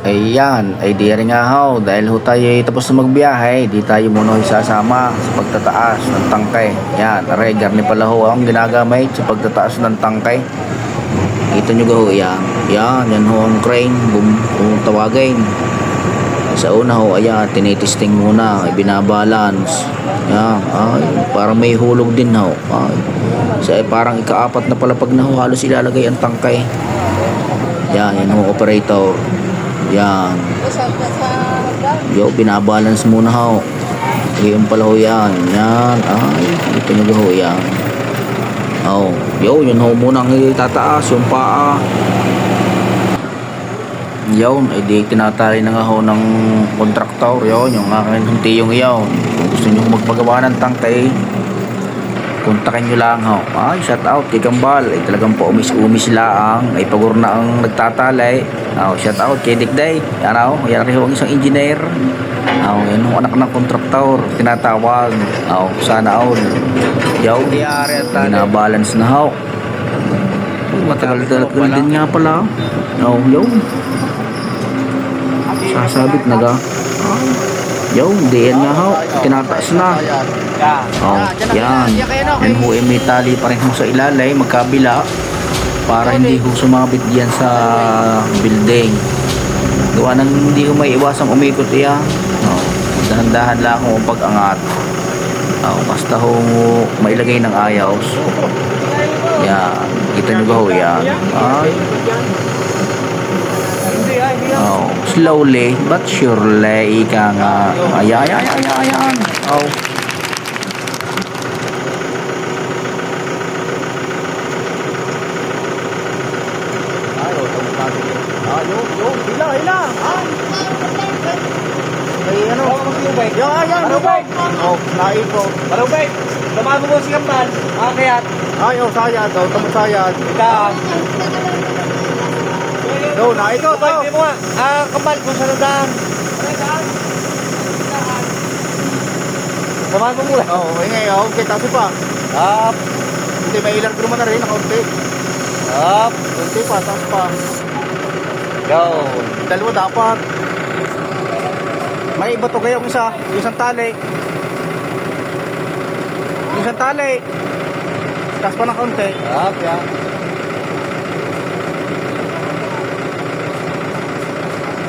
Ayan, ay di rin nga ho, dahil ho tayo ay tapos na magbiyahe, di tayo muna ho sasama sa pagtataas ng tangkay. Yan, regar ni pala ho ang ginagamit sa pagtataas ng tangkay. Kita nyo ho, yan ho ang crane, kung tawagin. Sa una ho, ayan, tinitesting muna, binabalance. Yan, ay, parang may hulog din ho. Ay, parang ikaapat na pala pag na ho, halos ilalagay ang tangkay. Yan ho, operator. Yan. Yo, binabalance muna ho. Ngayon pala ho yan. Yan. Ay, ito nyo ho yan. Oh, yo, yun ho muna ang itataas. Yung paa. Yun, ay di tinatali na nga ho ng kontraktor. Yun, yung akin hunti yung yun. Kung gusto nyo magpagawa ng tangkay, kontakin nyo lang ho. Ay, shout out kay Kambal. Ay talagang po umis lang. Ay pagor na ang nagtatalay. Shout out kay Dikday. Yan ho. Yan rin ho ang isang engineer. Yan ho anak ng kontraktor. Tinatawag. Sana all. Yaw. Binabalance na ho. Matagal-tagal din nga pala. Yaw. Sasabit na ga. Yo, di yan nga ho. Tinataas na. Yan. Yan ho, may tali pa rin ho sa ilalay, magkabila. Para hindi ho sumabit diyan sa building. Gawa nang hindi ho may iwasang umikot yan. Dahan-dahan lang ho pag-angat. Basta ho mailagay ng ayos. Yan. Kita nyo ba ho yan? Slowly but surely, ika nga. Ayan. Hila. May ano? Marubay. Yan. Marubay. Naipo. Marubay. Lumago mo si Kambal. Kayat. Sayad. Tamo sayad. Ika. No, na ito. Kambal, kung saan daan. Samahan mo mula. Okay, kasi pa. Hindi, may ilang naman na rin, nakaunti. Unti pa, taas pa. Yo. Dalawa dapat. May iba to kayo yung isang tali. Yung isang tali. Taas pa ng kaunti. Yan.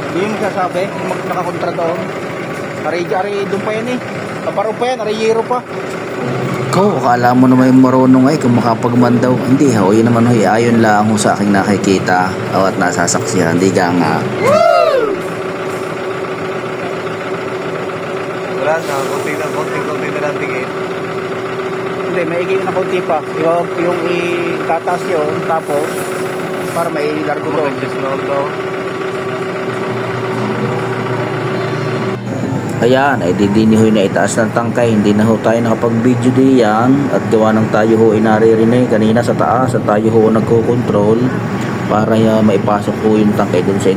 Hindi yung magsasabi, yung nakakontra doon. Ari doon pa yan eh. Kaparo pa yan, ariyero pa. Akala mo naman yung marunong ay kung makapagman daw. Hindi ho, yun naman ho, ayon lang ho sa aking nakikita at nasasaksihan. Hindi ka nga. Wala na, konti na lang tingin. Hindi, may iging na konti pa. Yung itataas yun, tapos para may largo doon. Ayan, ay didini ho na itaas ng tangkay. Hindi na ho tayo nakapag-video diyan. At gawa ng tayo ho inaririnig kanina sa taas. At tayo ho nagko-control para maipasok ho yung tangkay dun sa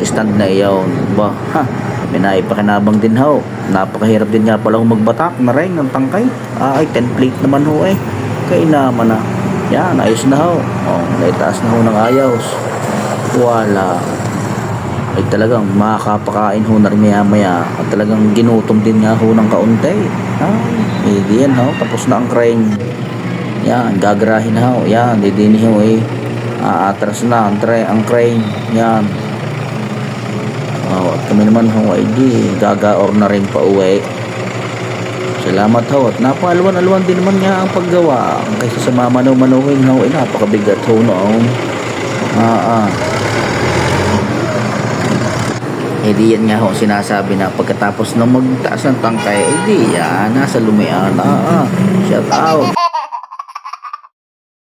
stand na iyon. May naipakinabang din ho. Napakahirap din nga pala ho magbatak na rin ng tangkay. Ay 10 plate naman ho eh. Kainaman na. Yan, ayos na ho. Naitaas na ho ng ayos. Wala. Ay talagang makakapakain ho na rin maya at talagang ginutom din nga ho ng kaunti. Yan ho, tapos na ang crane. Yan, gagarahin na ho. Yan, didini ho aatras na ang crane. Yan. At kami naman ho ay di gagaor na rin pa uwi. Salamat ho, at napaalwan-alwan din naman nga ang paggawa kaysa sa mamanaw-manuhin ho. Napakabigat ho noon. Di yan nga ho sinasabi na pagkatapos ng magtaas ng tangkay, di yan nasa lumian. Shout out.